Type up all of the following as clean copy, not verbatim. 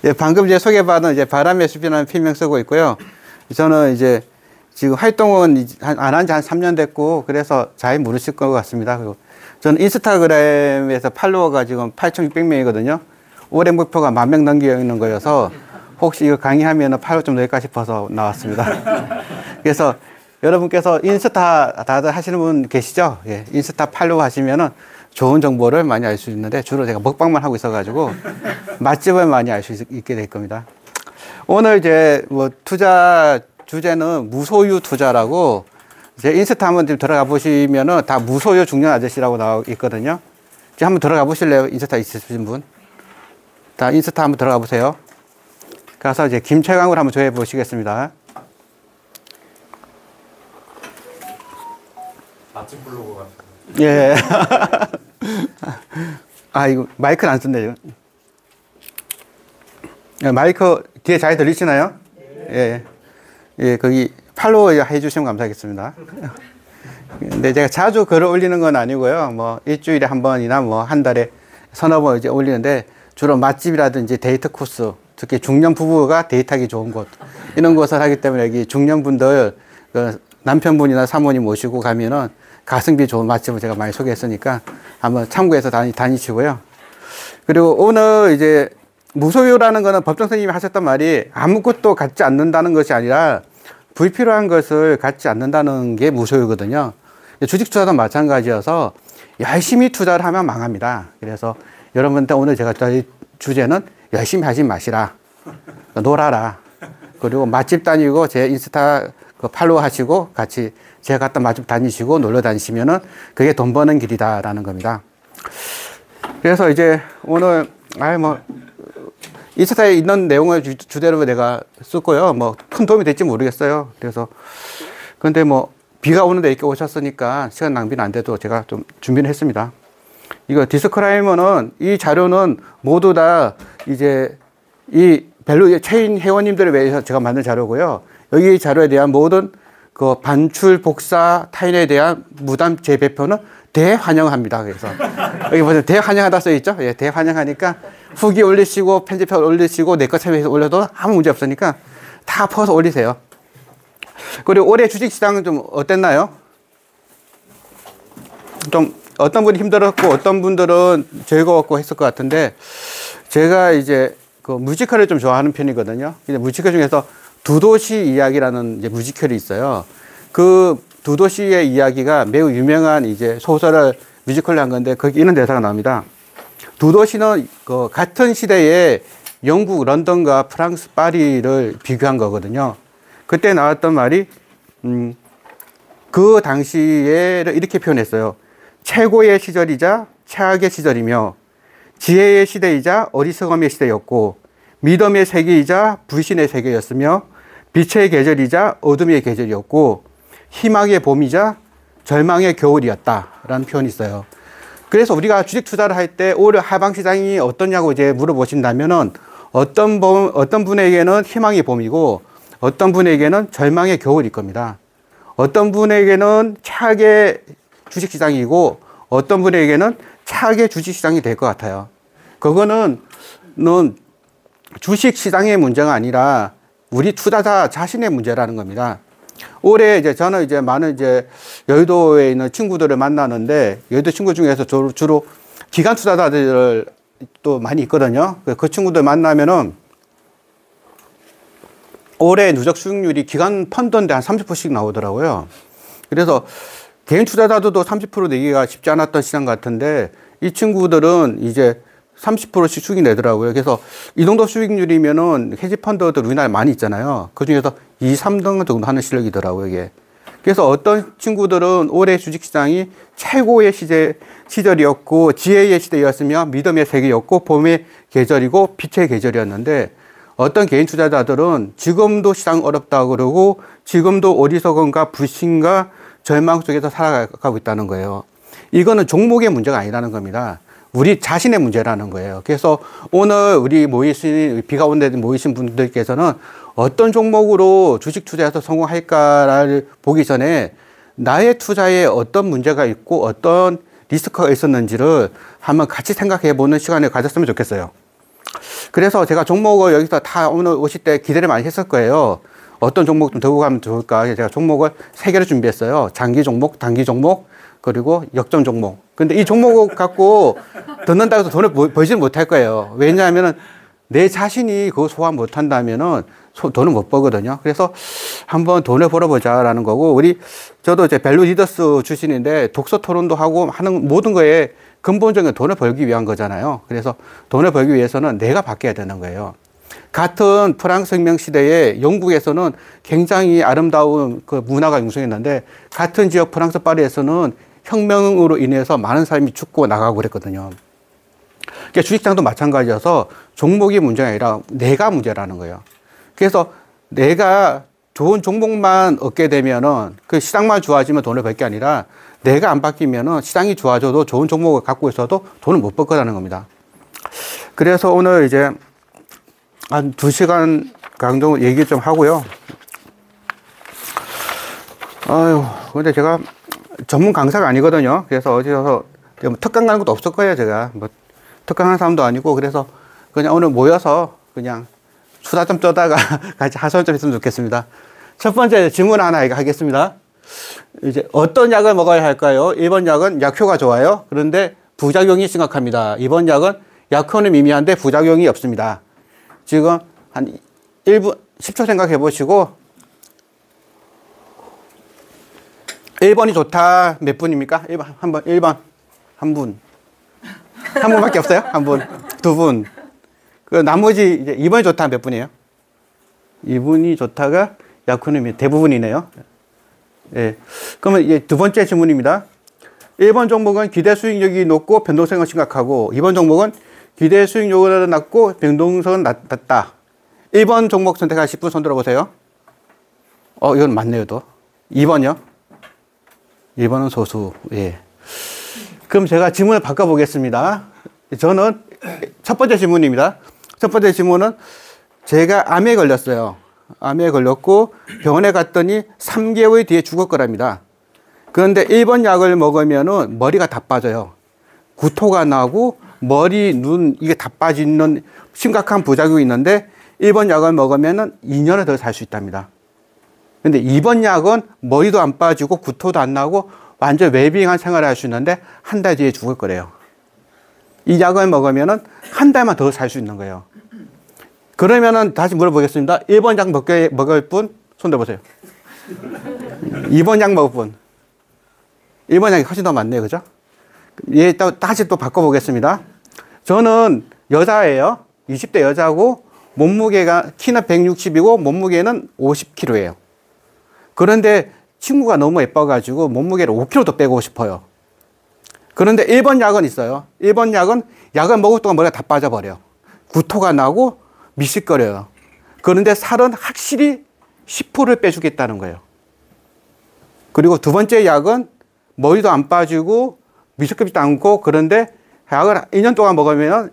예, 방금 이제 소개받은 이제 바람의 숲이라는 필명 쓰고 있고요. 저는 이제 지금 활동은 안 한 지 한 3년 됐고, 그래서 잘 모르실 것 같습니다. 그리고 저는 인스타그램에서 팔로워가 지금 8,600명이거든요. 올해 목표가 10,000명 넘기는 거여서 혹시 이거 강의하면 팔로워 좀 넣을까 싶어서 나왔습니다. 그래서 여러분께서 인스타 다들 하시는 분 계시죠? 예, 인스타 팔로우 하시면은 좋은 정보를 많이 알 수 있는데, 주로 제가 먹방만 하고 있어가지고 맛집을 많이 알 수 있게 될 겁니다. 오늘 이제 뭐 투자 주제는 무소유 투자라고, 제 인스타 한번 좀 들어가 보시면은 다 무소유 중년 아저씨라고 나와 있거든요. 지금 한번 들어가 보실래요? 인스타 있으신 분? 다 인스타 한번 들어가 보세요. 가서 이제 김철강을 한번 조회해 보시겠습니다. 맛집 블로그 같은. 예. 아, 이거 마이크는 안 쓴대요. 마이크 뒤에 잘 들리시나요? 예. 예, 거기 팔로우 해주시면 감사하겠습니다. 근데 제가 자주 글을 올리는 건 아니고요. 뭐 일주일에 한 번이나 뭐 한 달에 서너 번 이제 올리는데, 주로 맛집이라든지 데이트 코스, 특히 중년 부부가 데이트하기 좋은 곳, 이런 곳을 하기 때문에 여기 중년분들 그 남편분이나 사모님 모시고 가면은 가성비 좋은 맛집을 제가 많이 소개했으니까 한번 참고해서 다니시고요. 그리고 오늘 이제 무소유라는 거는 법정 선생님이 하셨던 말이 아무것도 갖지 않는다는 것이 아니라 불필요한 것을 갖지 않는다는 게 무소유거든요. 주식 투자도 마찬가지여서 열심히 투자를 하면 망합니다. 그래서 여러분들 오늘 제가 저희 주제는 열심히 하지 마시라. 놀아라. 그리고 맛집 다니고 제 인스타 팔로우 하시고 같이 제가 갔던 맛집 다니시고 놀러 다니시면은 그게 돈 버는 길이다라는 겁니다. 그래서 이제 오늘 인스타에 있는 내용을 주대로 내가 썼고요. 뭐 큰 도움이 될지 모르겠어요. 그래서 근데 뭐 비가 오는데 이렇게 오셨으니까 시간 낭비는 안 돼도 제가 좀 준비를 했습니다. 이거 디스크라이머는 이 자료는 모두 다 이제 이 밸류 체인 회원님들을 위해서 제가 만든 자료고요. 여기 자료에 대한 모든 그 반출, 복사, 타인에 대한 무단 재배표는 대환영합니다. 그래서 여기 보세요. 대환영하다 써 있죠? 예, 대환영하니까 후기 올리시고 편집표 올리시고 내 거 참여해서 올려도 아무 문제 없으니까 다 퍼서 올리세요. 그리고 올해 주식시장은 좀 어땠나요? 좀 어떤 분이 힘들었고 어떤 분들은 즐거웠고 했을 것 같은데, 제가 이제 그 뮤지컬을 좀 좋아하는 편이거든요. 근데 뮤지컬 중에서 두도시 이야기라는 이제 뮤지컬이 있어요. 그 두도시의 이야기가 매우 유명한 이제 소설을 뮤지컬로 한 건데, 거기 이런 대사가 나옵니다. 두도시는 그 같은 시대에 영국 런던과 프랑스 파리를 비교한 거거든요. 그때 나왔던 말이 그 당시에 이렇게 표현했어요. 최고의 시절이자 최악의 시절이며, 지혜의 시대이자 어리석음의 시대였고, 믿음의 세계이자 불신의 세계였으며, 빛의 계절이자 어둠의 계절이었고, 희망의 봄이자 절망의 겨울이었다라는 표현이 있어요. 그래서 우리가 주식 투자를 할 때 올해 하방 시장이 어떠냐고 이제 물어보신다면은, 어떤 분에게는 희망의 봄이고 어떤 분에게는 절망의 겨울일 겁니다. 어떤 분에게는 최악의 주식 시장이고 어떤 분에게는 최악의 주식 시장이 될 것 같아요. 그거는 주식 시장의 문제가 아니라 우리 투자자 자신의 문제라는 겁니다. 올해 이제 저는 이제 많은 이제 여의도에 있는 친구들을 만나는데, 여의도 친구 중에서 주로 기관 투자자들 또 많이 있거든요. 그 친구들 만나면은 올해 누적 수익률이 기관 펀드인데 한 30%씩 나오더라고요. 그래서 개인 투자자들도 30% 내기가 쉽지 않았던 시장 같은데, 이 친구들은 이제 30%씩 수익이 내더라고요. 그래서 이 정도 수익률이면은 헤지펀드들 우리나라에 많이 있잖아요. 그 중에서 2, 3등 정도 하는 실력이더라고요, 이게. 그래서 어떤 친구들은 올해 주식시장이 최고의 시절이었고, 지혜의 시대였으며, 믿음의 세계였고, 봄의 계절이고, 빛의 계절이었는데, 어떤 개인 투자자들은 지금도 시장 어렵다고 그러고, 지금도 어리석음과 불신과 절망 속에서 살아가고 있다는 거예요. 이거는 종목의 문제가 아니라는 겁니다. 우리 자신의 문제라는 거예요. 그래서 오늘 우리 비가 온 데 모이신 분들께서는 어떤 종목으로 주식 투자해서 성공할까를 보기 전에 나의 투자에 어떤 문제가 있고 어떤 리스크가 있었는지를 한번 같이 생각해 보는 시간을 가졌으면 좋겠어요. 그래서 제가 종목을 여기서 다 오늘 오실 때 기대를 많이 했을 거예요. 어떤 종목 좀 들고 가면 좋을까. 제가 종목을 3개를 준비했어요. 장기 종목, 단기 종목, 그리고 역전 종목. 근데 이 종목을 갖고 듣는다고 해서 돈을 벌지는 못할 거예요. 왜냐하면은 내 자신이 그거 소화 못 한다면은 돈을 못 벌거든요. 그래서 한번 돈을 벌어보자라는 거고, 저도 이제 밸류 리더스 출신인데 독서 토론도 하고 하는 모든 거에 근본적인 돈을 벌기 위한 거잖아요. 그래서 돈을 벌기 위해서는 내가 바뀌어야 되는 거예요. 같은 프랑스 혁명 시대에 영국에서는 굉장히 아름다운 그 문화가 융성했는데, 같은 지역 프랑스 파리에서는 혁명으로 인해서 많은 사람이 죽고 나가고 그랬거든요. 그러니까 주식장도 마찬가지여서 종목이 문제가 아니라 내가 문제라는 거예요. 그래서 내가 좋은 종목만 얻게 되면은 그 시장만 좋아지면 돈을 벌 게 아니라 내가 안 바뀌면은 시장이 좋아져도 좋은 종목을 갖고 있어도 돈을 못 벌 거라는 겁니다. 그래서 오늘 이제 한 2시간 정도 얘기 좀 하고요. 근데 제가 전문 강사가 아니거든요. 그래서 어디서 특강 가는 것도 없을 거예요, 제가. 뭐 특강하는 사람도 아니고, 그래서 그냥 오늘 모여서 그냥 수다 좀 떠다가 같이 하소연 좀 했으면 좋겠습니다. 첫 번째 질문 하나 하겠습니다. 이제 어떤 약을 먹어야 할까요? 1번 약은 약효가 좋아요. 그런데 부작용이 심각합니다. 2번 약은 약효는 미미한데 부작용이 없습니다. 지금 한 1분, 10초 생각해 보시고, 1번이 좋다. 몇 분입니까? 1번. 한 분. 한 분밖에 없어요? 한 분. 2분. 그 나머지 이제 2번이 좋다. 몇 분이에요? 2분이 좋다가 약효는 대부분이네요. 예. 그러면 이제 두 번째 질문입니다. 1번 종목은 기대 수익력이 높고 변동성은 심각하고, 2번 종목은 기대 수익률은 낮고 변동성은 낮다. 1번 종목 선택하실 분 손 들어보세요. 이건 맞네요, 또. 2번요? 1번은 소수. 예. 그럼 제가 질문을 바꿔보겠습니다. 저는 첫 번째 질문입니다. 첫 번째 질문은 제가 암에 걸렸어요. 암에 걸렸고 병원에 갔더니 3개월 뒤에 죽을 거랍니다. 그런데 1번 약을 먹으면은 머리가 다 빠져요. 구토가 나고 머리, 눈 이게 다 빠지는 심각한 부작용이 있는데 1번 약을 먹으면은 2년을 더 살 수 있답니다. 근데 2번 약은 머리도 안 빠지고 구토도 안 나고 완전 웰빙한 생활을 할 수 있는데 한 달 뒤에 죽을 거래요. 이 약을 먹으면은 한 달만 더 살 수 있는 거예요. 그러면은 다시 물어보겠습니다. 1번 약 먹을 분 손 들어보세요. 2번 약 먹을 분. 1번 약이 훨씬 더 많네요. 그죠? 예, 다시 또 바꿔보겠습니다. 저는 여자예요. 20대 여자고 몸무게가 키는 160이고 몸무게는 50kg예요. 그런데 친구가 너무 예뻐가지고 몸무게를 5kg 더 빼고 싶어요. 그런데 1번 약은 있어요. 1번 약은 약을 먹을 동안 머리가 다 빠져버려요. 구토가 나고 미식거려요. 그런데 살은 확실히 10%를 빼주겠다는 거예요. 그리고 두 번째 약은 머리도 안 빠지고 미식겁지도 않고, 그런데 약을 2년 동안 먹으면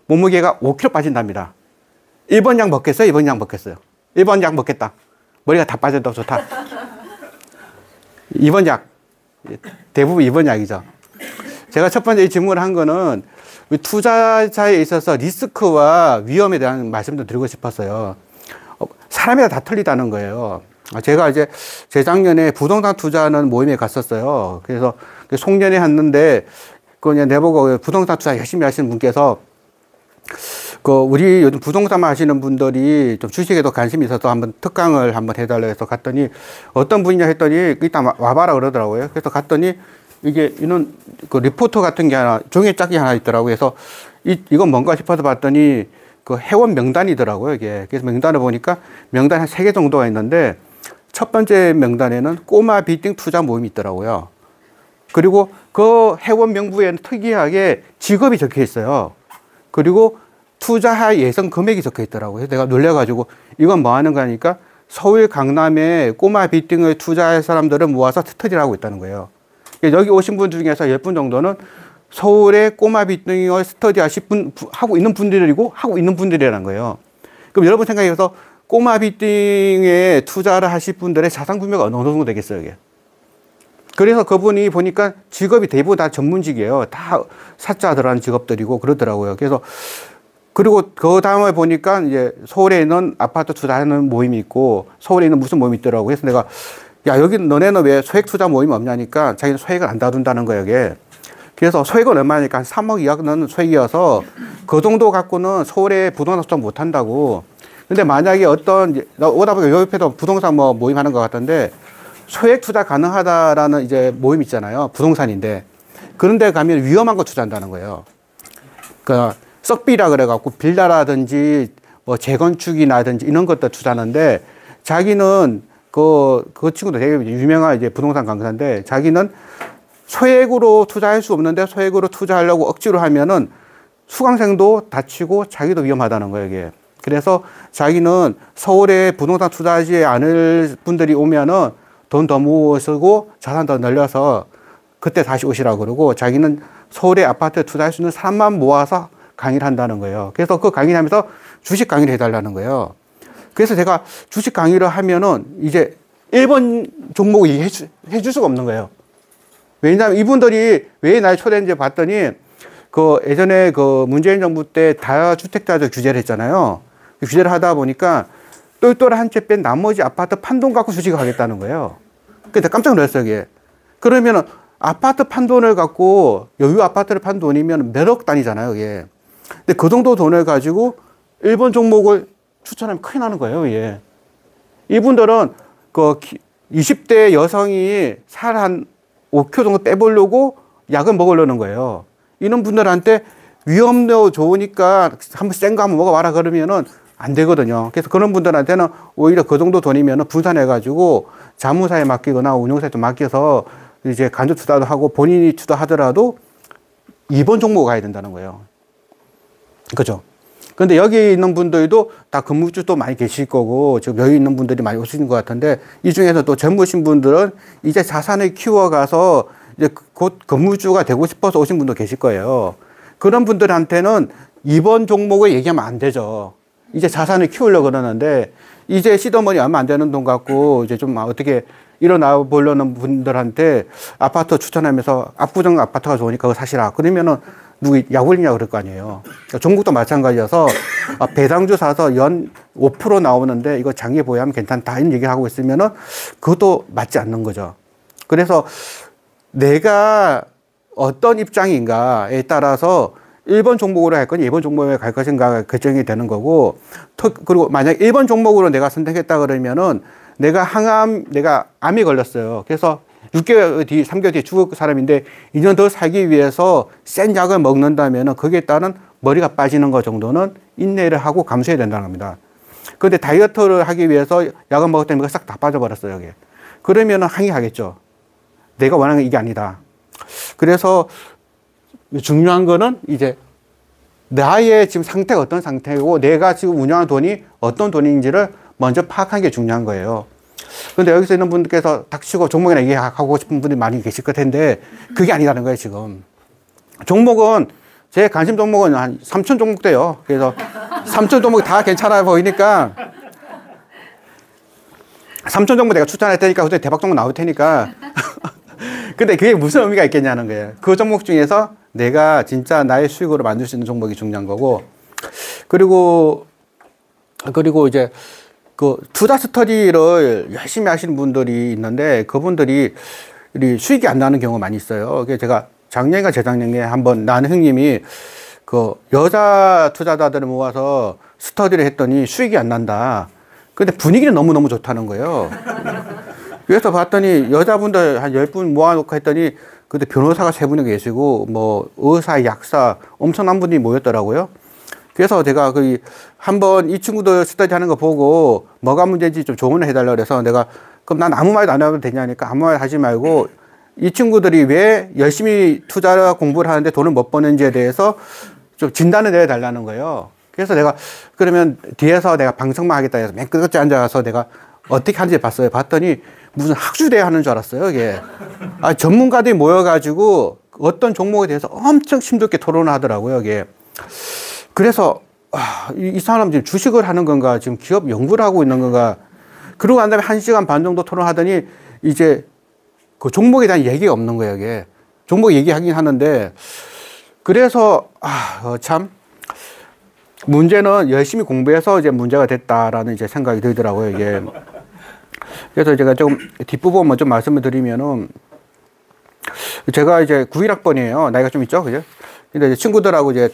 몸무게가 5kg 빠진답니다. 1번 약 먹겠어요? 2번 약 먹겠어요? 1번 약 먹겠다. 머리가 다 빠져도 좋다. 2번 약. 대부분 2번 약이죠. 제가 첫 번째 질문을 한 거는 투자자에 있어서 리스크와 위험에 대한 말씀도 드리고 싶었어요. 사람마다 다 틀리다는 거예요. 제가 이제 재작년에 부동산 투자하는 모임에 갔었어요. 그래서 송년회 했는데, 그냥 내보고 부동산 투자 열심히 하시는 분께서 우리 요즘 부동산만 하시는 분들이 좀 주식에도 관심이 있어서 한번 특강을 한번 해달라고 해서 갔더니 어떤 분이냐 했더니 일단 와봐라 그러더라고요. 그래서 갔더니 이런 그 리포트 같은 게 하나, 종이 짝이 하나 있더라고요. 그래서 이건 뭔가 싶어서 봤더니 그 회원 명단이더라고요, 이게. 그래서 명단을 보니까 명단 한 3개 정도가 있는데 첫 번째 명단에는 꼬마 빌딩 투자 모임이 있더라고요. 그리고 그 회원 명부에는 특이하게 직업이 적혀 있어요. 그리고 투자할 예상 금액이 적혀 있더라고요. 내가 놀래가지고 이건 뭐 하는 거니까 서울 강남에 꼬마 빌딩을 투자할 사람들을 모아서 스터디를 하고 있다는 거예요. 여기 오신 분 중에서 10분 정도는 서울의 꼬마 빌딩을 스터디 하고 있는 분들이라는 거예요. 그럼 여러분 생각해서 꼬마 빌딩에 투자를 하실 분들의 자산 규모가 어느 정도 되겠어요, 이게? 그래서 그분이 보니까 직업이 대부분 다 전문직이에요. 다 사자 들어가는 직업들이고 그러더라고요. 그래서 그리고 그 다음에 보니까 이제 서울에 있는 아파트 투자하는 모임이 있고 서울에 있는 무슨 모임이 있더라고요. 그래서 내가 야, 여기 너네는 왜 소액 투자 모임 없냐니까 자기는 소액을 안 다룬다는 거예요, 이게. 그래서 소액은 얼마니까 한 3억 이하는 소액이어서 그 정도 갖고는 서울에 부동산 투자 못 한다고. 근데 만약에 어떤, 오다 보니까 옆에도 부동산 뭐 모임하는 것 같던데 소액 투자 가능하다라는 이제 모임 있잖아요. 부동산인데. 그런데 가면 위험한 거 투자한다는 거예요. 그러니까 썩비라 그래갖고 빌라라든지 뭐 재건축이라든지 이런 것도 투자하는데 자기는 그 친구도 되게 유명한 이제 부동산 강사인데 자기는 소액으로 투자할 수 없는데 소액으로 투자하려고 억지로 하면은 수강생도 다치고 자기도 위험하다는 거예요, 이게. 그래서 자기는 서울에 부동산 투자하지 않을 분들이 오면은 돈 더 모으고 쓰고 자산 더 늘려서 그때 다시 오시라고 그러고 자기는 서울에 아파트에 투자할 수 있는 사람만 모아서 강의를 한다는 거예요. 그래서 그 강의를 하면서 주식 강의를 해달라는 거예요. 그래서 제가 주식 강의를 하면은 이제 1번 종목을 해줄 수가 없는 거예요. 왜냐하면 이분들이 왜 날 초대했는지 봤더니 그 예전에 그 문재인 정부 때 다주택자적 규제를 했잖아요. 그 규제를 하다 보니까 똘똘 한 채 뺀 나머지 아파트 판돈 갖고 주식을 하겠다는 거예요. 그래서 깜짝 놀랐어요, 이게. 그러면은 아파트 판돈을 갖고 여유 아파트를 판 돈이면 몇억 단위잖아요, 이게. 근데 그 정도 돈을 가지고 1번 종목을 추천하면 큰일 나는 거예요, 이게. 이분들은 그 20대 여성이 살 한 5kg 정도 빼보려고 약을 먹으려는 거예요. 이런 분들한테 위험도 좋으니까 한번 센 거 한번 먹어봐라 그러면은 안 되거든요. 그래서 그런 분들한테는 오히려 그 정도 돈이면 분산해가지고 자무사에 맡기거나 운용사에 좀 맡겨서 이제 간접 투자도 하고 본인이 투자하더라도 2번 종목 가야 된다는 거예요. 그죠? 근데 여기 있는 분들도 다 근무주도 많이 계실 거고 지금 여기 있는 분들이 많이 오시는 것 같은데 이 중에서 또 젊으신 분들은 이제 자산을 키워가서 이제 곧 근무주가 되고 싶어서 오신 분도 계실 거예요. 그런 분들한테는 2번 종목을 얘기하면 안 되죠. 이제 자산을 키우려고 그러는데 이제 시드머니 얼마 안 되는 돈 갖고 이제 좀 어떻게 일어나 보려는 분들한테 아파트 추천하면서 압구정 아파트가 좋으니까 그거 사시라. 그러면은 누구 약올리냐 그럴 거 아니에요. 그러니까 종국도 마찬가지여서 배당주 사서 연 5% 나오는데 이거 장기 보유하면 괜찮다 이런 얘기를 하고 있으면은 그것도 맞지 않는 거죠. 그래서 내가 어떤 입장인가에 따라서 1번 종목으로 할 거니 2번 종목에 갈 것인가 결정이 되는 거고 그리고 만약 1번 종목으로 내가 선택했다 그러면은 내가 암이 걸렸어요. 그래서 6개월 뒤, 3개월 뒤에 죽을 사람인데 2년 더 살기 위해서 센 약을 먹는다면은 거기에 따른 머리가 빠지는 것 정도는 인내를 하고 감수해야 된다는 겁니다. 그런데 다이어트를 하기 위해서 약을 먹었더니 싹 다 빠져버렸어요, 여기. 그러면은 항의하겠죠. 내가 원하는 게 이게 아니다. 그래서 중요한 거는 이제 나의 지금 상태가 어떤 상태고 내가 지금 운영하는 돈이 어떤 돈인지를 먼저 파악하는 게 중요한 거예요. 그런데 여기서 있는 분들께서 닥치고 종목이나 얘기하고 싶은 분들이 많이 계실 것 텐데 그게 아니라는 거예요, 지금. 종목은 제 관심 종목은 한 3천 종목 돼요. 그래서 3천 종목 다 괜찮아 보이니까 3천 종목 내가 추천할 테니까 그때 대박 종목 나올 테니까 근데 그게 무슨 의미가 있겠냐는 거예요. 그 종목 중에서 내가 진짜 나의 수익으로 만들 수 있는 종목이 중요한 거고 그리고 이제 그 투자 스터디를 열심히 하시는 분들이 있는데 그분들이 수익이 안 나는 경우가 많이 있어요. 그래서 제가 작년인가 재작년에 한번 나는 형님이 그 여자 투자자들을 모아서 스터디를 했더니 수익이 안 난다. 근데 분위기는 너무너무 좋다는 거예요. 그래서 봤더니 여자분들 한 10분 모아놓고 했더니 그때 변호사가 3분이 계시고 뭐 의사, 약사 엄청난 분들이 모였더라고요. 그래서 제가 그 한번 이 친구들 스터디 하는 거 보고 뭐가 문제인지 좀 조언을 해달라고 그래서 내가 그럼 난 아무 말도 안 해도 되냐니까 아무 말 하지 말고 이 친구들이 왜 열심히 투자 공부를 하는데 돈을 못 버는지에 대해서 좀 진단을 내달라는 거예요. 그래서 내가 그러면 뒤에서 내가 방송만 하겠다 해서 맨 끝까지 앉아서 내가 어떻게 하는지 봤어요. 봤더니 무슨 학술대회 하는 줄 알았어요, 이게. 전문가들이 모여가지고 어떤 종목에 대해서 엄청 심도있게 토론을 하더라고요, 이게. 그래서, 이 사람 지금 주식을 하는 건가, 지금 기업 연구를 하고 있는 건가. 그러고 난 다음에 1시간 반 정도 토론하더니 이제 그 종목에 대한 얘기가 없는 거예요, 이게. 종목 얘기하긴 하는데. 그래서, 참. 문제는 열심히 공부해서 이제 문제가 됐다라는 이제 생각이 들더라고요, 이게. 그래서 제가 좀 뒷부분만 좀 말씀을 드리면은, 제가 이제 91학번이에요. 나이가 좀 있죠, 그죠? 근데 이제 친구들하고 이제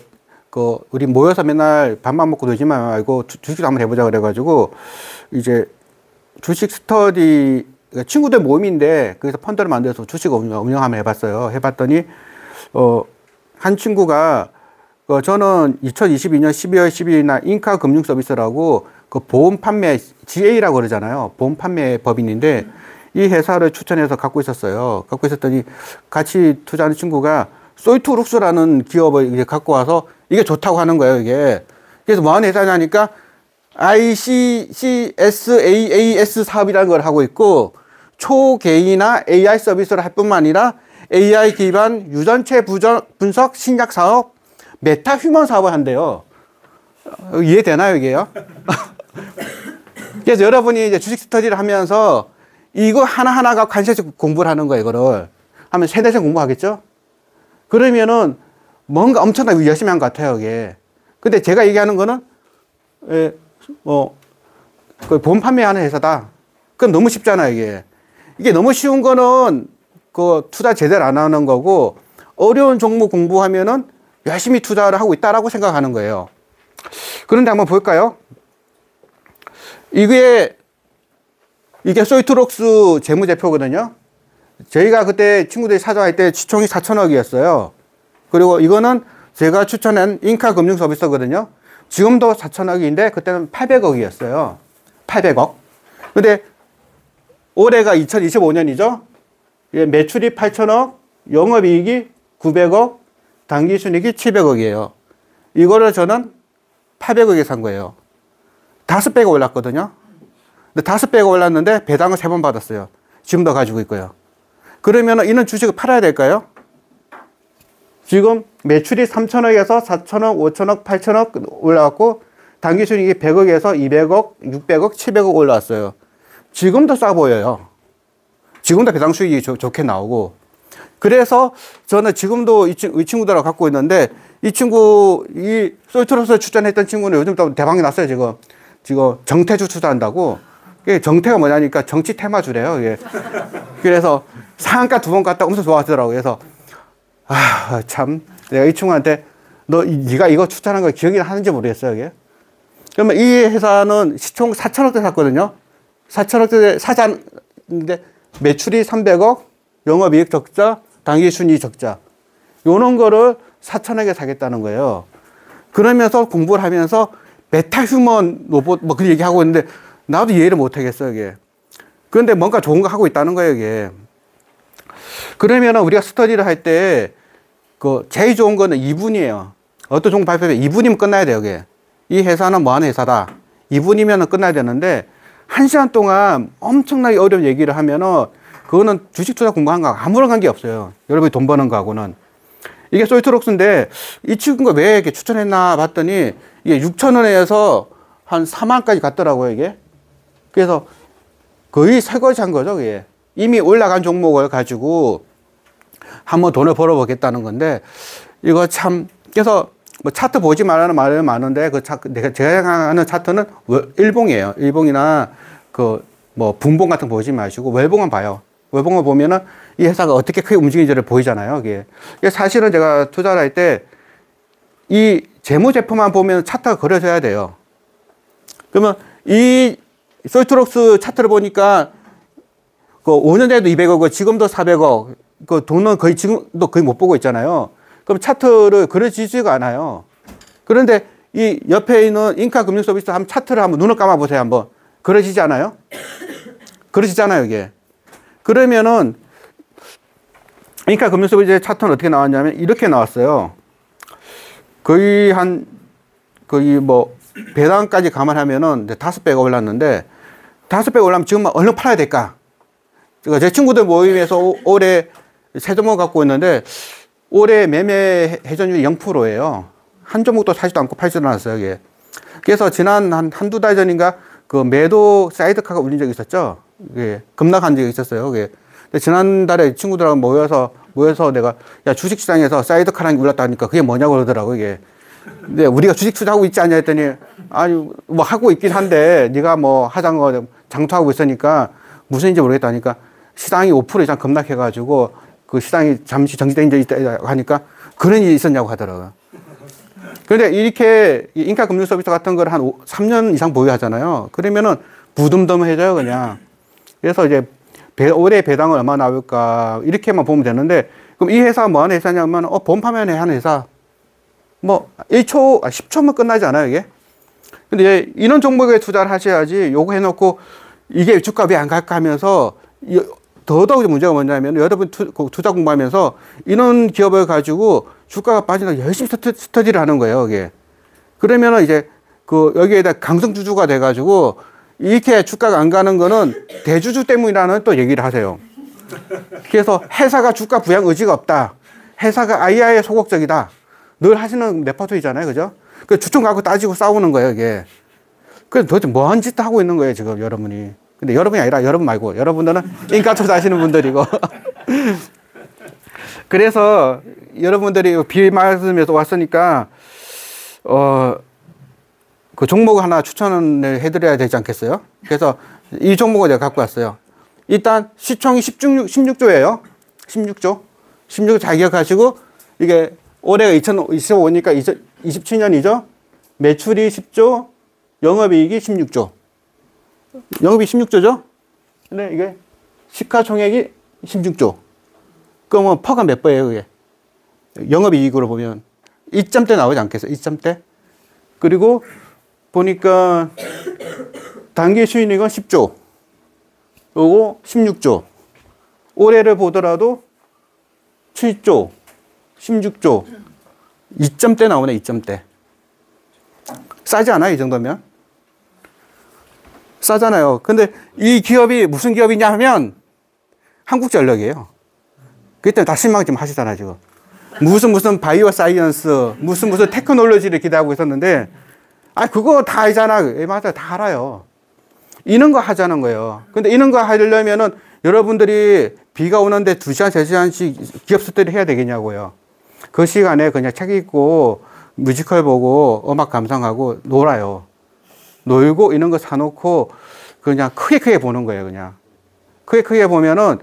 우리 모여서 맨날 밥만 먹고 놀지만 말고 주식도 한번 해보자 그래가지고, 이제 주식 스터디, 친구들 모임인데, 거기서 펀드를 만들어서 주식 운영 한번 해봤어요. 해봤더니, 한 친구가, 저는 2022년 12월 12일 날 인카 금융 서비스라고 그 보험 판매, GA라고 그러잖아요. 보험 판매 법인인데, 이 회사를 추천해서 갖고 있었어요. 갖고 있었더니 같이 투자하는 친구가 소이투룩스라는 기업을 이제 갖고 와서 이게 좋다고 하는 거예요, 이게. 그래서 뭐 하는 회사냐니까 ICCSAAS 사업이라는 걸 하고 있고, 초개인화 AI 서비스를 할 뿐만 아니라 AI 기반 유전체 분석 신약 사업, 메타 휴먼 사업을 한대요. 이해되나요, 이게요? 그래서 여러분이 이제 주식 스터디를 하면서 이거 하나하나가 관심있게 공부를 하는 거예요, 이거를. 하면 3-4시간 공부하겠죠? 그러면은 뭔가 엄청나게 열심히 한 것 같아요, 이게. 근데 제가 얘기하는 거는, 그 보험 판매하는 회사다. 그건 너무 쉽잖아요, 이게. 이게 너무 쉬운 거는 그 투자 제대로 안 하는 거고, 어려운 종목 공부하면은 열심히 투자를 하고 있다라고 생각하는 거예요. 그런데 한번 볼까요? 이게 소이투록스 재무제표거든요. 저희가 그때 친구들이 사자할 때 시총이 4천억이었어요. 그리고 이거는 제가 추천한 인카 금융 서비스거든요. 지금도 4천억인데 그때는 800억이었어요. 800억. 근데 올해가 2025년이죠. 매출이 8천억, 영업이익이 900억, 당기순이익이 700억이에요. 이거를 저는 800억에 산 거예요. 5배가 올랐거든요. 근데 5배가 올랐는데 배당을 3번 받았어요. 지금도 가지고 있고요. 그러면 이런 주식을 팔아야 될까요? 지금 매출이 3천억에서 4천억, 5천억, 8천억 올라왔고, 당기순이익이 100억에서 200억, 600억, 700억 올라왔어요. 지금도 싸 보여요. 지금도 배당 수익이 좋게 나오고. 그래서 저는 지금도 이 친구들하고 갖고 있는데, 이 소이투록스 추천했던 친구는 요즘 또 대박이 났어요, 지금 정태주 투자한다고. 정태가 뭐냐니까 정치 테마주래요, 이게. 그래서 상한가 2번 갔다 엄청 좋아하더라고요. 그래서, 참, 내가 이 친구한테 네가 이거 추천한 거 기억이 하는지 모르겠어요, 이게. 그러면 이 회사는 시총 4천억대 샀거든요. 4천억대 사자인데 매출이 300억, 영업이익 적자, 당기순이익 적자. 요런 거를 4천억에 사겠다는 거예요. 그러면서 공부를 하면서 메타휴먼 로봇 뭐 그 얘기하고 있는데 나도 이해를 못 하겠어요, 이게. 그런데 뭔가 좋은 거 하고 있다는 거예요, 이게. 그러면 우리가 스터디를 할 때 제일 좋은 거는 2분이에요. 어떤 종목 발표에 2분이면 끝나야 돼요, 이게. 이 회사는 뭐 하는 회사다. 2분이면 끝나야 되는데 1시간 동안 엄청나게 어려운 얘기를 하면은 그거는 주식 투자 공부한 거하고 아무런 관계 없어요. 여러분이 돈 버는 거하고는. 이게 소이투록스인데 이 친구가 왜 이렇게 추천했나 봤더니 이게 6,000원에서 한 4만까지 갔더라고요, 이게. 그래서 거의 새거지 한 거죠, 이게. 이미 올라간 종목을 가지고 한번 돈을 벌어보겠다는 건데, 이거 참, 그래서 뭐 차트 보지 말라는 말은 많은데, 제가 생각하는 차트는 일봉이에요. 일봉이나 뭐 분봉 같은 거 보지 마시고, 월봉만 봐요. 월봉을 보면은 이 회사가 어떻게 크게 움직이는지를 보이잖아요, 이게. 사실은 제가 투자를 할 때 이 재무제표만 보면 차트가 그려져야 돼요. 그러면 이 소이투록스 차트를 보니까 5년 전에도 200억, 지금도 400억, 돈은 거의 지금도 거의 못 보고 있잖아요. 그럼 차트를 그려지지가 않아요. 그런데 이 옆에 있는 인카 금융 서비스 한번 차트를 한번 눈을 감아 보세요, 한번. 그려지지 않아요? 그려지잖아요, 이게. 그러면은 인카 금융 서비스의 차트는 어떻게 나왔냐면 이렇게 나왔어요. 거의 뭐 배당까지 감안하면은 5배가 올랐는데 5배가 올라면 지금 얼른 팔아야 될까? 제 친구들 모임에서 올해 세 종목 갖고 있는데 올해 매매 회전율이 0%예요. 한 종목도 사지도 않고 팔지도 않았어요, 이게. 그래서 지난 한두 달 전인가 매도 사이드카가 울린 적이 있었죠. 이게 급락한 적이 있었어요, 그게. 근데 지난달에 친구들하고 모여서 내가 야, 주식시장에서 사이드카라는 게 올랐다니까 그게 뭐냐고 그러더라고, 이게. 근데 우리가 주식 투자하고 있지 않냐 했더니 아니 뭐 하고 있긴 한데 네가 뭐 하자는 거 장투하고 있으니까 무슨인지 모르겠다니까 시장이 5% 이상 급락해가지고 그 시장이 잠시 정지된 적이 있다 하니까 그런 일이 있었냐고 하더라고요. 그런데 이렇게 인카금융 서비스 같은 걸 한 3년 이상 보유하잖아요. 그러면은 부담덤해져요, 그냥. 그래서 이제 올해 배당은 얼마 나올까 이렇게만 보면 되는데 그럼 이 회사가 뭐 하는 회사냐면 보험 판매하는 하는 회사 뭐 1초, 10초면 끝나지 않아요, 이게? 근데 이런 종목에 투자를 하셔야지 요거 해놓고 이게 주가 왜 안 갈까 하면서 더더욱 문제가 뭐냐면 여러분 투자 공부하면서 이런 기업을 가지고 주가가 빠진다 열심히 스터디를 하는 거예요, 이게. 그러면은 이제 여기에다 강성주주가 돼가지고 이렇게 주가가 안 가는 거는 대주주 때문이라는 또 얘기를 하세요. 그래서 회사가 주가 부양 의지가 없다. 회사가 IR에 소극적이다. 늘 하시는 레퍼토리잖아요, 그죠? 그 주총 갖고 따지고 싸우는 거예요, 이게. 그래서 도대체 뭐한 짓 하고 있는 거예요, 지금 여러분이. 근데 여러분이 아니라 여러분 말고 여러분들은 인가투자 하시는 분들이고. 그래서 여러분들이 비 맞으면서 왔으니까 그 종목 하나 추천을 해드려야 되지 않겠어요? 그래서 이 종목을 제가 갖고 왔어요. 일단 시총이 16조예요. 16조. 16조 잘 기억하시고 이게 올해가 2025니까 27년이죠. 매출이 10조, 영업이익이 16조. 영업이 16조죠? 근데 이게 시가총액이 16조. 그러면 퍼가 몇 배예요, 그게? 영업이익으로 보면 2점대 나오지 않겠어요? 2점대? 그리고 보니까 단기 수익률은 10조. 그리고 16조. 올해를 보더라도 7조, 16조. 2점대 나오네, 2점대. 싸지 않아요, 이 정도면? 싸잖아요. 근데 이 기업이 무슨 기업이냐 하면 한국전력이에요. 그때 다 실망 좀 하시잖아요, 지금. 무슨 바이오 사이언스, 무슨 테크놀로지를 기대하고 있었는데, 그거 다 알잖아. 맞아, 다 알아요. 이런 거 하자는 거예요. 근데 이런 거 하려면은 여러분들이 비가 오는데 2시간, 3시간씩 기업 스터디 해야 되겠냐고요. 그 시간에 그냥 책 읽고 뮤지컬 보고 음악 감상하고 놀아요. 놀고 이런 거 사놓고 그냥 크게 보는 거예요, 그냥. 크게 보면은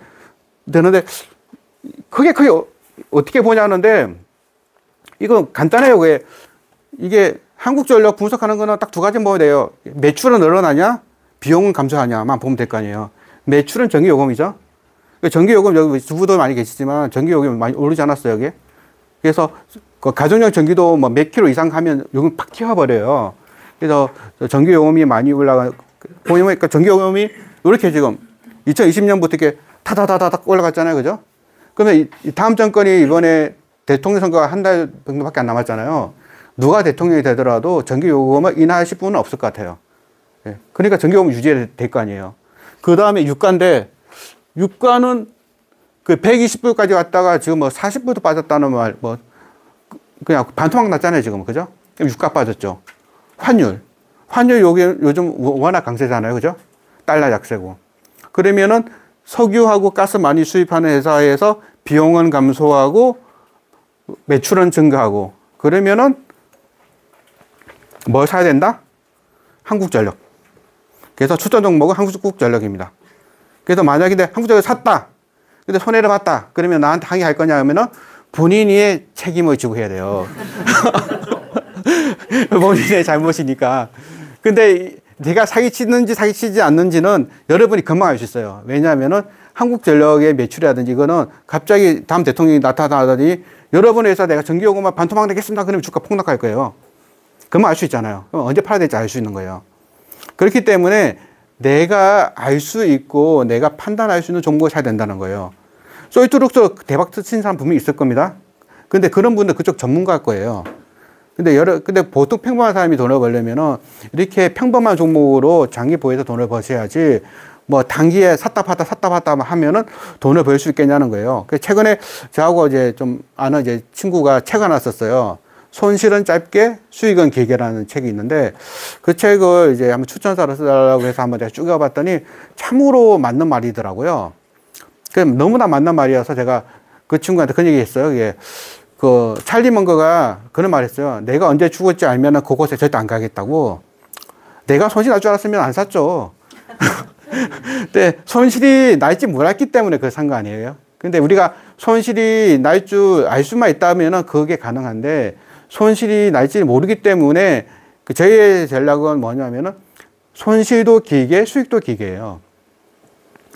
되는데, 크게 어떻게 보냐는데, 이건 간단해요, 왜. 이게 한국전력 분석하는 거는 딱 2가지 보면 돼요. 매출은 늘어나냐? 비용은 감소하냐만 보면 될 거 아니에요. 매출은 전기요금이죠. 전기요금 여기 주부도 많이 계시지만 전기요금이 많이 오르지 않았어요, 여기. 그래서 가정용 전기도 뭐 몇 킬로 이상 하면 요금 팍 튀어버려요. 그래서 전기요금이 많이 보면 그러니까 전기요금이 이렇게 지금 2020년부터 이렇게 타다다다닥 올라갔잖아요, 그죠? 그러면 이 다음 정권이 이번에 대통령 선거가 한 달 정도밖에 안 남았잖아요. 누가 대통령이 되더라도 전기요금을 인하하실 분은 없을 것 같아요. 예. 그러니까 전기요금 유지될 거 아니에요. 그 다음에 유가인데, 유가는 그 120불까지 왔다가 지금 뭐 40불도 빠졌다는 말, 그냥 반토막 났잖아요, 지금. 그죠? 유가 빠졌죠. 환율 요즘 워낙 강세잖아요, 그죠? 달러 약세고. 그러면은 석유하고 가스 많이 수입하는 회사에서 비용은 감소하고 매출은 증가하고 그러면은 뭘 사야 된다? 한국전력. 그래서 추천 종목은 한국전력입니다. 그래서 만약에 한국전력 샀다. 근데 손해를 봤다. 그러면 나한테 항의할 거냐 하면은 본인이 책임을 지고 해야 돼요. 본인의 잘못이니까. 근데 내가 사기치는지 사기치지 않는지는 여러분이 금방 알 수 있어요. 왜냐하면은 한국전력의 매출이라든지 이거는 갑자기 다음 대통령이 나타나더니 여러분의 회사 내가 전기요금만 반토막 내겠습니다. 그러면 주가 폭락할 거예요. 금방 알 수 있잖아요. 그럼 언제 팔아야 될지 알 수 있는 거예요. 그렇기 때문에 내가 알 수 있고 내가 판단할 수 있는 종목을 사야 된다는 거예요. 소이투룩스 대박 친 사람 분명히 있을 겁니다. 근데 그런 분들 그쪽 전문가일 거예요. 근데 보통 평범한 사람이 돈을 벌려면은 이렇게 평범한 종목으로 장기 보유해서 돈을 버셔야지 뭐 단기에 샀다 팔다 하면은 돈을 벌 수 있겠냐는 거예요. 최근에 저하고 이제 좀 아는 이제 친구가 책 하나 썼어요. 손실은 짧게 수익은 길게라는 책이 있는데 그 책을 이제 한번 추천사로 써달라고 해서 한번 제가 쭉 읽어봤더니 참으로 맞는 말이더라고요. 너무나 맞는 말이어서 제가 그 친구한테 그런 얘기 했어요. 이게 그 찰리 먼거가 그런 말 했어요. 내가 언제 죽을지 알면 그곳에 절대 안 가겠다고. 내가 손실 날 줄 알았으면 안 샀죠. 근데 손실이 날지 몰랐기 때문에 그걸 산 거 아니에요. 근데 우리가 손실이 날 줄 알 수만 있다면 그게 가능한데 손실이 날지 모르기 때문에 그 저희의 전략은 뭐냐면은 손실도 길게 수익도 길게예요.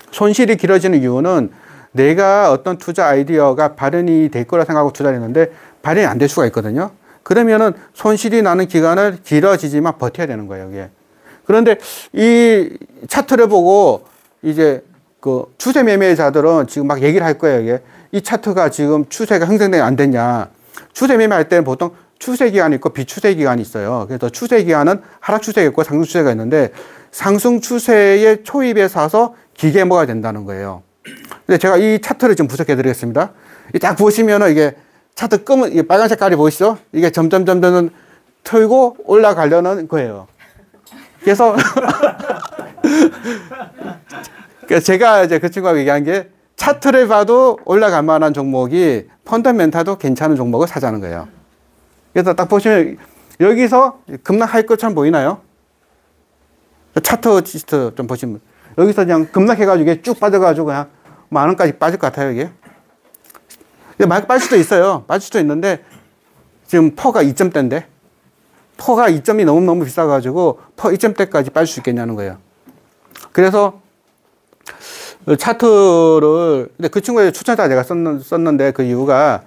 손실이 길어지는 이유는 내가 어떤 투자 아이디어가 발현이 될 거라 생각하고 투자를 했는데 발현이 안 될 수가 있거든요. 그러면은 손실이 나는 기간은 길어지지만 버텨야 되는 거예요, 이게. 그런데 이 차트를 보고 이제 그 추세 매매자들은 지금 막 얘기를 할 거예요, 이게. 이 차트가 지금 추세가 형성되지 안 됐냐. 추세 매매할 때는 보통 추세 기간이 있고 비추세 기간이 있어요. 그래서 추세 기간은 하락 추세가 있고 상승 추세가 있는데 상승 추세의 초입에 사서 길게 먹어야 된다는 거예요. 근데 제가 이 차트를 좀 분석해 드리겠습니다. 딱 보시면은 이게 차트 검은, 이게 빨간 색깔이 보이시죠? 이게 점점 틀고 올라가려는 거예요. 그래서, 제가 이제 그 친구가 얘기한 게 차트를 봐도 올라갈 만한 종목이 펀더멘탈도 괜찮은 종목을 사자는 거예요. 그래서 딱 보시면 여기서 급락할 것처럼 보이나요? 차트 좀 보시면 여기서 그냥 급락해가지고 이게 쭉 빠져가지고 그냥 만 원까지 빠질 것 같아요, 이게. 많이 빠질 수도 있어요. 빠질 수도 있는데 지금 퍼가 2점대인데 퍼가 2점이 너무너무 비싸가지고 퍼 2점대까지 빠질 수 있겠냐는 거예요. 그래서 차트를, 근데 그 친구의 추천자 제가 썼는데 그 이유가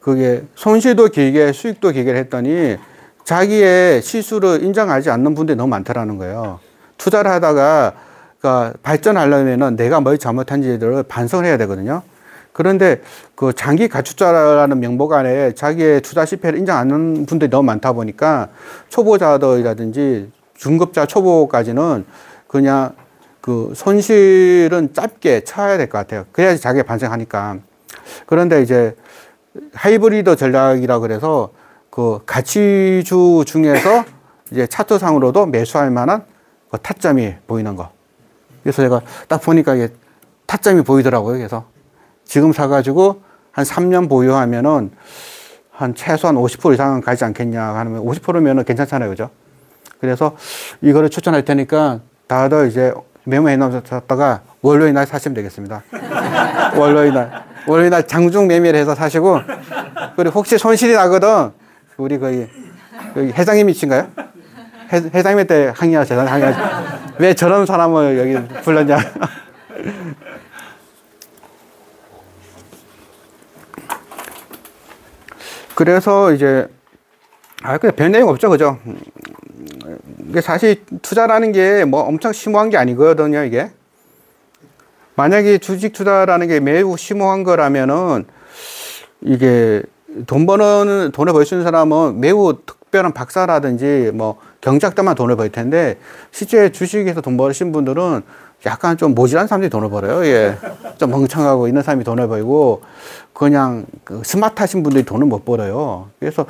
그게 손실도 길게 수익도 길게 했더니 자기의 실수를 인정하지 않는 분들이 너무 많다라는 거예요. 투자를 하다가 그러니까 발전하려면은 내가 뭘 잘못한지를 반성을 해야 되거든요. 그런데 그 장기 가축자라는 명목 안에 자기의 투자 실패를 인정 안 하는 분들이 너무 많다 보니까 초보자들이라든지 중급자 초보까지는 그냥 그 손실은 짧게 쳐야 될 것 같아요. 그래야지 자기가 반성하니까. 그런데 이제 하이브리드 전략이라 그래서 그 가치주 중에서 이제 차트상으로도 매수할 만한 그 타점이 보이는 거. 그래서 제가 딱 보니까 이게 타점이 보이더라고요. 그래서 지금 사가지고 한 3년 보유하면은 한 최소한 50% 이상은 가지 않겠냐 하면 50%면은 괜찮잖아요. 그죠? 그래서 이거를 추천할 테니까 다들 이제 메모해 놓으셨다가 월요일 날 사시면 되겠습니다. 월요일 날 장중 매매를 해서 사시고, 그리고 혹시 손실이 나거든, 우리 거기 회장님이신가요? 회장님한테 항의하세요. 왜 저런 사람을 여기 불렀냐. 그래서 이제, 그냥 별 내용 없죠. 그죠? 이게 사실 투자라는 게 뭐 엄청 심오한 게 아니거든요, 이게. 만약에 주식 투자라는 게 매우 심오한 거라면은 이게 돈을 벌 수 있는 사람은 매우 특별한 박사라든지 뭐 경작자만 돈을 벌 텐데 실제 주식에서 돈 버신 분들은 약간 좀 모질한 사람들이 돈을 벌어요. 예. 좀 멍청하고 있는 사람이 돈을 벌고 그냥 그 스마트하신 분들이 돈을 못 벌어요. 그래서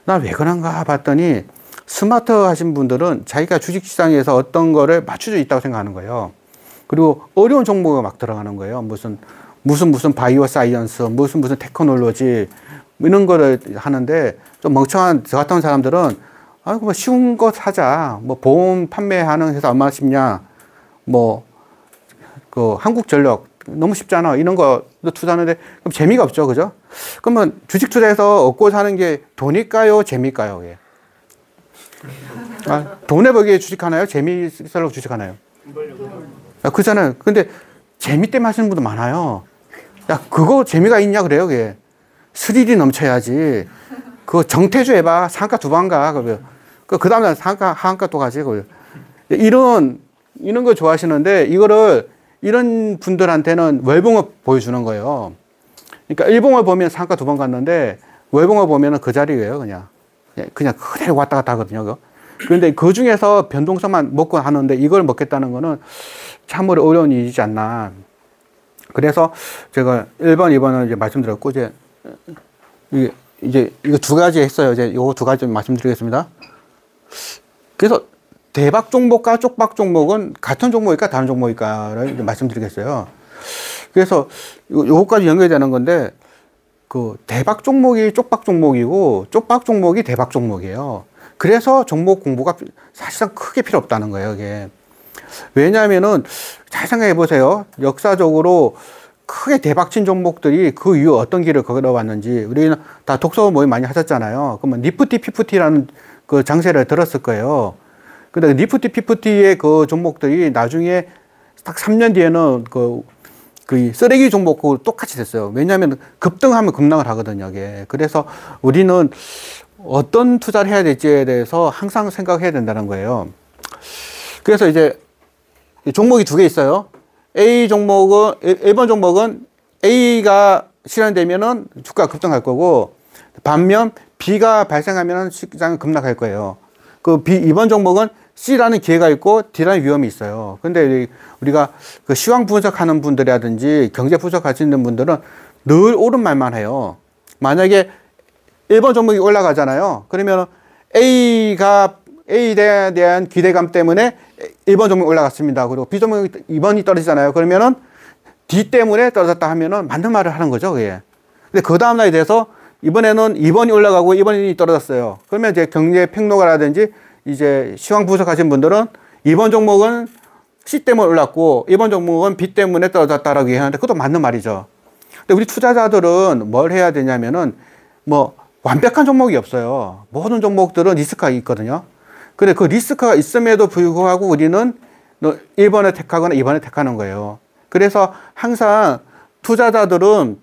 나 왜 그런가 봤더니 스마트 하신 분들은 자기가 주식시장에서 어떤 거를 맞출 수 있다고 생각하는 거예요. 그리고 어려운 종목에 막 들어가는 거예요. 무슨 바이오 사이언스, 무슨 테크놀로지, 이런 거를 하는데 좀 멍청한 저 같은 사람들은 아이고, 뭐 쉬운 거 사자. 뭐 보험 판매하는 회사 얼마나 쉽냐. 뭐, 그 한국전력 너무 쉽잖아. 이런 거 투자하는데 그럼 재미가 없죠. 그죠? 그러면 주식 투자에서 얻고 사는 게 돈일까요? 재미일까요? 예. 돈을 벌기 위해 주식하나요? 재미있으려고 주식하나요? 그렇잖아요. 근데 재미 때문에 하시는 분도 많아요. 야, 그거 재미가 있냐 그래요, 그게. 스릴이 넘쳐야지. 그거 정태주 해봐. 상가 2번 가. 그 다음날 하한가 또 가지. 이런 거 좋아하시는데, 이런 분들한테는 월봉을 보여주는 거예요. 그러니까 일봉을 보면 상가 2번 갔는데, 월봉을 보면 그 자리예요, 그냥. 그냥 그대로 왔다 갔다 하거든요, 그거. 그런데 그 중에서 변동성만 먹고 하는데 이걸 먹겠다는 거는 참으로 어려운 일이지 않나. 그래서 제가 1번, 2번은 이제 말씀드렸고, 이제 이거 2가지 했어요. 이제 요거 2가지 좀 말씀드리겠습니다. 그래서 대박 종목과 쪽박 종목은 같은 종목일까 다른 종목일까를 말씀드리겠어요. 그래서 요거까지 연결되는 건데, 그 대박 종목이 쪽박 종목이고 쪽박 종목이 대박 종목이에요. 그래서 종목 공부가 사실상 크게 필요 없다는 거예요, 이게. 왜냐하면은 잘 생각해 보세요. 역사적으로 크게 대박친 종목들이 그 이후 어떤 길을 걸어왔는지 우리는 다 독서 모임 많이 하셨잖아요. 그러면 니프티 피프티라는 그 장세를 들었을 거예요. 근데 니프티 피프티의 그 종목들이 나중에 딱 3년 뒤에는 그 쓰레기 종목하고 똑같이 됐어요. 왜냐하면 급등하면 급락을 하거든요, 이게. 그래서 우리는 어떤 투자를 해야 될지에 대해서 항상 생각해야 된다는 거예요. 그래서 이제 종목이 두 개 있어요. A 종목은, 1번 종목은 A가 실현되면은 주가가 급등할 거고, 반면 B가 발생하면은 시장은 급락할 거예요. 그 2번 종목은 C라는 기회가 있고 D라는 위험이 있어요. 근데 우리가 그 시황 분석하는 분들이라든지 경제 분석하시는 분들은 늘 옳은 말만 해요. 만약에 1번 종목이 올라가잖아요. 그러면 A에 대한 기대감 때문에 1번 종목이 올라갔습니다. 그리고 B 종목이 2번이 떨어지잖아요. 그러면은 D 때문에 떨어졌다 하면은 맞는 말을 하는 거죠, 그게. 근데 그 다음날에 대해서 이번에는 2번이 올라가고 2번이 떨어졌어요. 그러면 이제 경제 평론가라든지 이제 시황 분석하신 분들은 2번 종목은 C 때문에 올랐고 1번 종목은 B 때문에 떨어졌다라고 얘기하는데 그것도 맞는 말이죠. 근데 우리 투자자들은 뭘 해야 되냐면은 뭐 완벽한 종목이 없어요. 모든 종목들은 리스크가 있거든요. 근데 그 리스크가 있음에도 불구하고 우리는 1번을 택하거나 2번을 택하는 거예요. 그래서 항상 투자자들은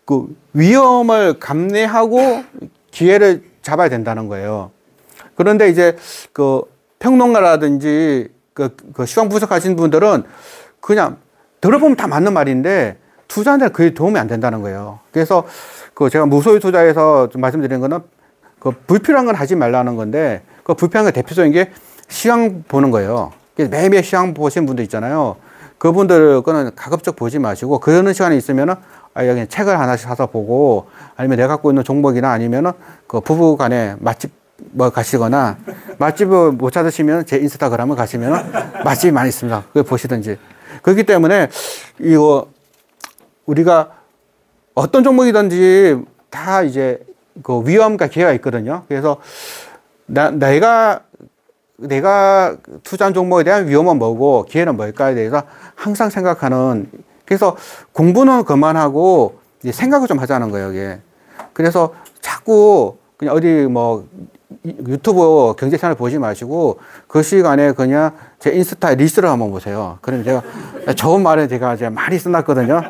그 위험을 감내하고 기회를 잡아야 된다는 거예요. 그런데 이제 그 평론가라든지 그 시황 분석하시는 분들은 그냥 들어보면 다 맞는 말인데 투자한테 그게 도움이 안 된다는 거예요. 그래서 그 제가 무소유 투자에서 좀 말씀드리는 거는 그 불필요한 건 하지 말라는 건데 그 불필요한 건 대표적인 게 시황 보는 거예요. 매일매일 시황 보시는 분들 있잖아요. 그분들 거는 가급적 보지 마시고 그러는 시간이 있으면은 그냥 책을 하나씩 사서 보고 아니면 내가 갖고 있는 종목이나 아니면은 그 부부 간에 맛집 뭐 가시거나 맛집을 못 찾으시면 제 인스타그램을 가시면은 맛집이 많이 있습니다. 그걸 보시든지. 그렇기 때문에 이거 우리가 어떤 종목이든지 다 이제 그 위험과 기회가 있거든요. 그래서 내가 투자한 종목에 대한 위험은 뭐고 기회는 뭘까에 대해서 항상 생각하는. 그래서 공부는 그만하고 이제 생각을 좀 하자는 거예요, 이게. 그래서 자꾸 그냥 어디 뭐 유튜브 경제 채널 보지 마시고 그 시간에 그냥 제 인스타 릴스를 한번 보세요. 그러면 제가 좋은 말에 제가 이제 많이 써놨거든요.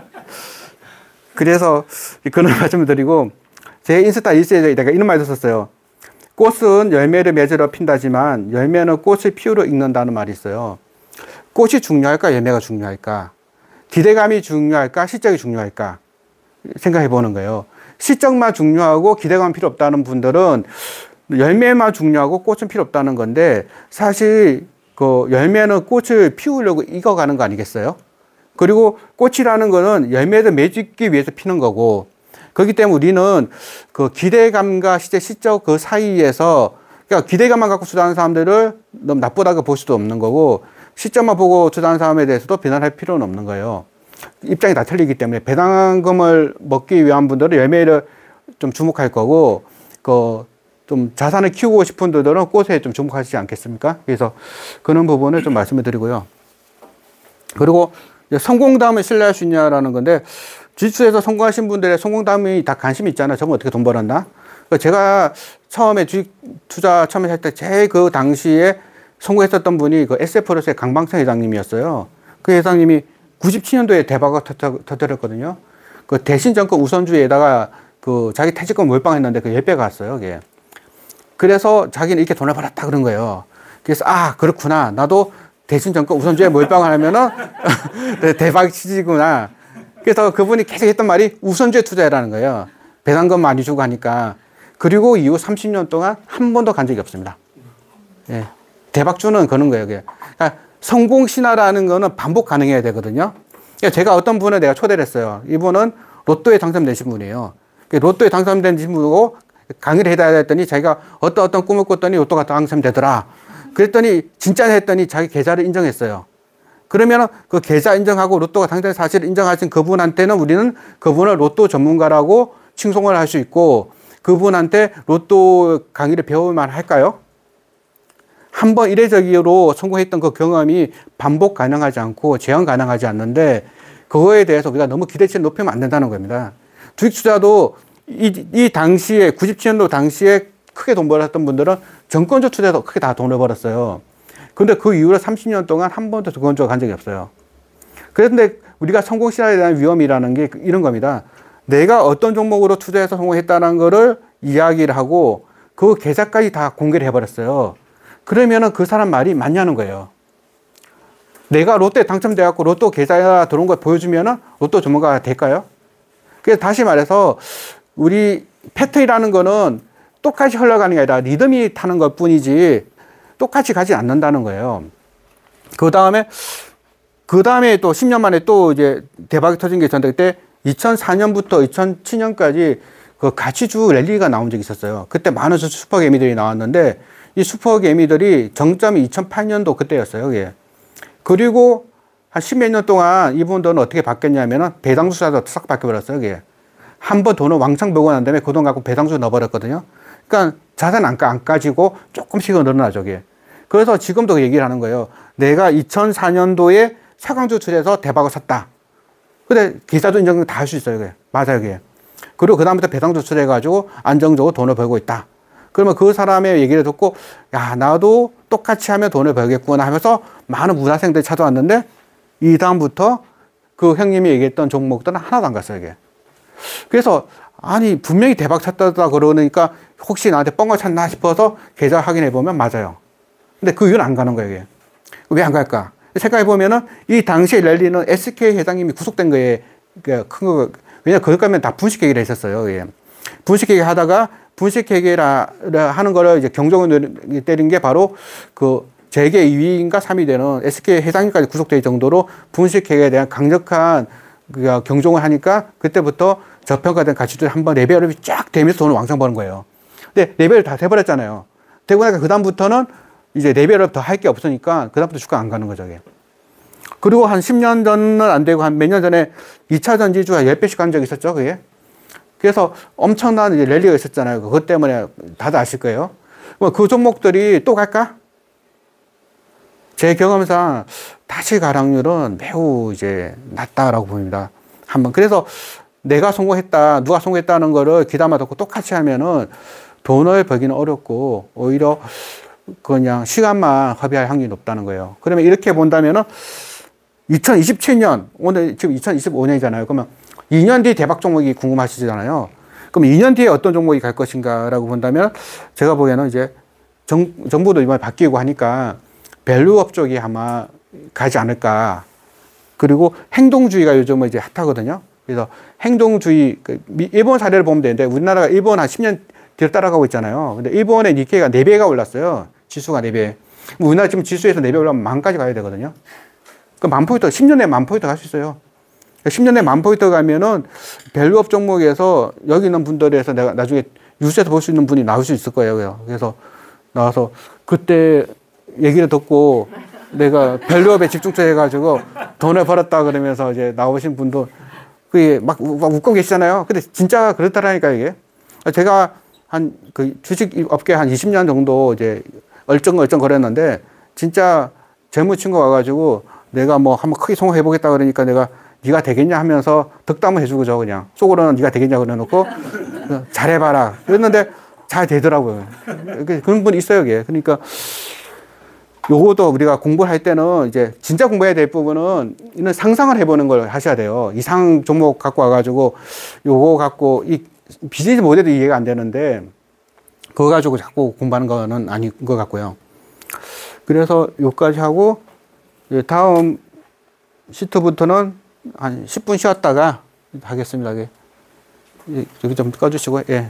그래서 그런 말씀을 드리고 제 인스타 릴스에 내가 이런 말도 썼어요. 꽃은 열매를 맺으러 핀다지만 열매는 꽃을 피우러 익는다는 말이 있어요. 꽃이 중요할까 열매가 중요할까? 기대감이 중요할까 실적이 중요할까? 생각해 보는 거예요. 실적만 중요하고 기대감 필요 없다는 분들은 열매만 중요하고 꽃은 필요 없다는 건데 사실 그 열매는 꽃을 피우려고 익어가는 거 아니겠어요? 그리고 꽃이라는 거는 열매를 맺기 위해서 피는 거고 그렇기 때문에 우리는 그 기대감과 실제 실적 그 사이에서 그러니까 기대감만 갖고 투자하는 사람들을 너무 나쁘다고 볼 수도 없는 거고 시점만 보고 투자하는 사람에 대해서도 비난할 필요는 없는 거예요. 입장이 다 틀리기 때문에 배당금을 먹기 위한 분들은 열매를 좀 주목할 거고 좀 자산을 키우고 싶은 분들은 꽃에 좀 주목하시지 않겠습니까? 그래서 그런 부분을 좀 말씀을 드리고요. 그리고 성공담을 신뢰할 수 있냐라는 건데 주식에서 성공하신 분들의 성공담이 다 관심이 있잖아요. 저는 어떻게 돈 벌었나? 제가 처음에 주식 투자 처음에 할 때 제일 그 당시에 성공했었던 분이 그 SF로스의 강방성 회장님이었어요. 그 회장님이 97년도에 대박을 터뜨렸거든요. 그 대신정권 우선주에다가 그 자기 퇴직금 몰빵했는데 그 10배가 왔어요, 그게. 그래서 자기는 이렇게 돈을 벌었다 그런 거예요. 그래서 그렇구나. 나도 대신정권 우선주에 몰빵을 하면은 대박 치지구나. 그래서 그분이 계속 했던 말이 우선주에 투자해라는 거예요. 배당금 많이 주고 하니까. 그리고 이후 30년 동안 한 번도 간 적이 없습니다. 예. 대박주는 그런 거예요. 그러니까 성공 신화라는 거는 반복 가능해야 되거든요. 그러니까 제가 어떤 분을 내가 초대를 했어요. 이분은 로또에 당첨되신 분이에요. 로또에 당첨된 분이고 강의를 해야 했더니 자기가 어떤 꿈을 꿨더니 로또가 당첨되더라. 그랬더니 진짜 했더니 자기 계좌를 인정했어요. 그러면 그 계좌 인정하고 로또가 당첨된 사실을 인정하신 그분한테는 우리는 그분을 로또 전문가라고 칭송을 할 수 있고, 그분한테 로또 강의를 배우만 할까요? 한번 이례적으로 성공했던 그 경험이 반복 가능하지 않고 재현 가능하지 않는데, 그거에 대해서 우리가 너무 기대치를 높이면 안 된다는 겁니다. 주식 투자도 이 당시에 97년도 당시에 크게 돈 벌었던 분들은 정권주 투자에서 크게 다 돈을 벌었어요. 근데 그 이후로 30년 동안 한 번도 정권주가 간 적이 없어요. 그런데 우리가 성공 시나리오에 대한 위험이라는 게 이런 겁니다. 내가 어떤 종목으로 투자해서 성공했다는 거를 이야기를 하고 그 계좌까지 다 공개를 해버렸어요. 그러면은 그 사람 말이 맞냐는 거예요. 내가 로또에 당첨돼갖고 로또 계좌에 들어온 걸 보여주면은 로또 전문가가 될까요? 그래서 다시 말해서 우리 패턴이라는 거는 똑같이 흘러가는 게 아니라 리듬이 타는 것 뿐이지 똑같이 가지 않는다는 거예요. 그 다음에 또 10년 만에 또 이제 대박이 터진 게 있었는데, 그때 2004년부터 2007년까지 그 가치주 랠리가 나온 적이 있었어요. 그때 많은 슈퍼 개미들이 나왔는데, 이 슈퍼 개미들이 정점이 2008년도 그때였어요. 그게. 그리고 한 10몇 년 동안 이분들은 어떻게 바뀌었냐면은 배당주사도 싹 바뀌어버렸어요. 그게. 한번 돈을 왕창 벌고 난 다음에 그 돈 갖고 배당주 넣어버렸거든요. 그러니까 자산 안 까지고 조금씩은 늘어나죠. 그게. 그래서 지금도 얘기를 하는 거예요. 내가 2004년도에 사강주 투자해서 대박을 샀다. 근데 기사도 인정 다 할 수 있어요. 그게. 맞아요. 그게. 그리고 그다음부터 배당주 투자해가지고 안정적으로 돈을 벌고 있다. 그러면 그 사람의 얘기를 듣고, 야, 나도 똑같이 하면 돈을 벌겠구나 하면서 많은 문화생들이 찾아왔는데, 이 다음부터 그 형님이 얘기했던 종목들은 하나도 안 갔어요. 이게. 그래서 아니 분명히 대박 쳤다 그러니까 혹시 나한테 뻥을 쳤나 싶어서 계좌 확인해 보면 맞아요. 근데 그 이유는 안 가는 거예요. 이게. 왜 안 갈까? 생각해 보면은 이 당시에 랠리는 SK 회장님이 구속된 거에 큰 거. 왜냐 그것 가면 다 분식회계를 했었어요. 예. 분식회계 하다가 분식회계라 하는 거를 이제 경종을 때린 게 바로 그 재계 2위인가 3위 되는 SK 회장님까지 구속될 정도로 분식회계에 대한 강력한 경종을 하니까 그때부터 저평가된 가치들이 한번 레벨업이 쫙 되면서 돈을 왕창 버는 거예요. 근데 레벨업 다 돼버렸잖아요. 되고 나니까 그다음부터는 이제 레벨업 더 할 게 없으니까 그다음부터 주가 안 가는 거죠. 이게. 그리고 한 10년 전은 안 되고 한 몇 년 전에 2차 전지주가 10배씩 간 적이 있었죠. 그게. 그래서 엄청난 이제 랠리가 있었잖아요. 그것 때문에 다들 아실 거예요. 그 종목들이 또 갈까? 제 경험상 다시 가락률은 매우 이제 낮다라고 봅니다. 한번. 그래서 내가 성공했다, 누가 성공했다는 거를 귀담아 듣고 똑같이 하면은 돈을 벌기는 어렵고 오히려 그냥 시간만 허비할 확률이 높다는 거예요. 그러면 이렇게 본다면은 2027년, 오늘 지금 2025년이잖아요. 그러면 2년 뒤 대박 종목이 궁금하시잖아요. 그럼 2년 뒤에 어떤 종목이 갈 것인가라고 본다면 제가 보기에는 이제 정부도 이번에 바뀌고 하니까 밸류업 쪽이 아마 가지 않을까. 그리고 행동주의가 요즘은 이제 핫하거든요. 그래서 행동주의, 일본 사례를 보면 되는데 우리나라가 일본 한 10년 뒤로 따라가고 있잖아요. 근데 일본의 니케이가 4배가 올랐어요. 지수가 4배. 우리나라 지금 지수에서 4배 올라면 만까지 가야 되거든요. 그 만 포인트, 10년 내에 만 포인트 갈 수 있어요. 10년 내에 만 포인트 가면은 밸류업 종목에서 여기 있는 분들에서 내가 나중에 뉴스에서 볼 수 있는 분이 나올 수 있을 거예요. 그래서 나와서 그때 얘기를 듣고 내가 밸류업에 집중해가지고 돈을 벌었다 그러면서 이제 나오신 분도 그게 막 웃고 계시잖아요. 근데 진짜 그렇다라니까 이게. 제가 한 그 주식 업계 한 20년 정도 이제 얼쩡얼쩡 거렸는데 진짜 젊은 친구 와가지고 내가 뭐 한번 크게 성공해 보겠다 그러니까 내가 네가 되겠냐 하면서 덕담을 해주고죠. 그냥 속으로는 네가 되겠냐 그래놓고 잘해봐라 그랬는데 잘 되더라고요. 그런 분이 있어요. 이게. 그러니까 요것도 우리가 공부를 할 때는 이제 진짜 공부해야 될 부분은 이런 상상을 해보는 걸 하셔야 돼요. 이상 종목 갖고 와가지고 요거 갖고 이 비즈니스 모델도 이해가 안 되는데 그거 가지고 자꾸 공부하는 거는 아닌 것 같고요. 그래서 요까지 하고 다음 시트부터는 한 10분 쉬었다가 하겠습니다. 여기 좀 꺼주시고, 예.